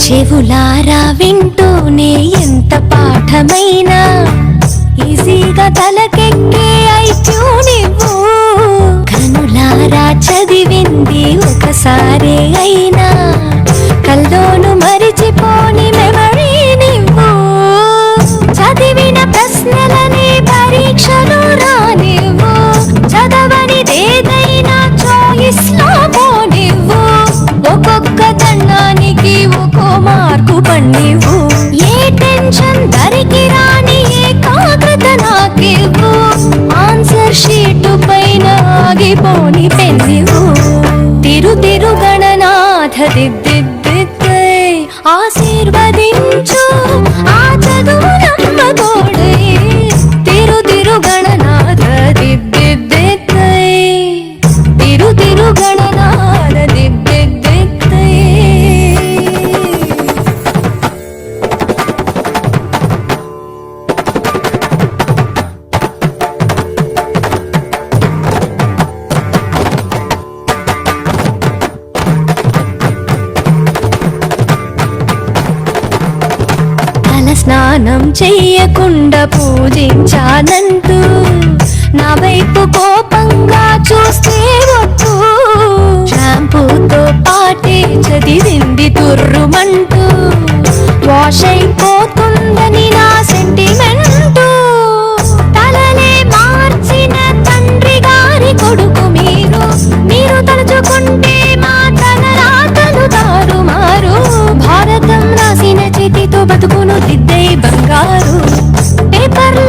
చెవులారా వింటూనే ఎంత పాఠమైనా ఈజీగా తలకెక్కే ఐక్యూ నువ్వు. కనులారా చదివింది ఒకసారే అయినా కల్లోను మరిచిపోని మెమరీ నువ్వు. చదివిన ప్రశ్నలని పరీక్షలు రానివ్వు, చదవనిదేదైనా చాయిస్ లో పోనివ్వు. ఒక్కొక్క దండానికి ఒక్కో మార్కు పండివ్వు. ఏ టెన్షన్ దరికి రాని ఏకాగ్రత నాకివ్వు. ఆన్సర్ షీటు పైన ఆగిపోని పెన్నివ్వు. తిరు గణనాథ దిద్దిద్దిద్దై ఆశీర్వదించు ఆ చదువు నమ్మతోడై. తిరు గణనాథ దిద్దిద్దిద్దై తిరు గణనాథ దిద్దిద్దిద్దై. స్నానం చెయ్యకుండా పూజించానంటూ నా వైపు కోపంగా చూస్తే వద్దు. షాంపూతో పాటే చదివింది తుర్రుమంటూ వాష్ అయిపోతుందని నా సెంటిమెంటు. తలలే మార్చిన తండ్రి గారి కొడుకు మీరు తలుచుకుంటే మా తల రాతలు తారుమారు. భారతం రాసిన చేతితో బతుకును దిద్దే బంగారు. పేపర్ల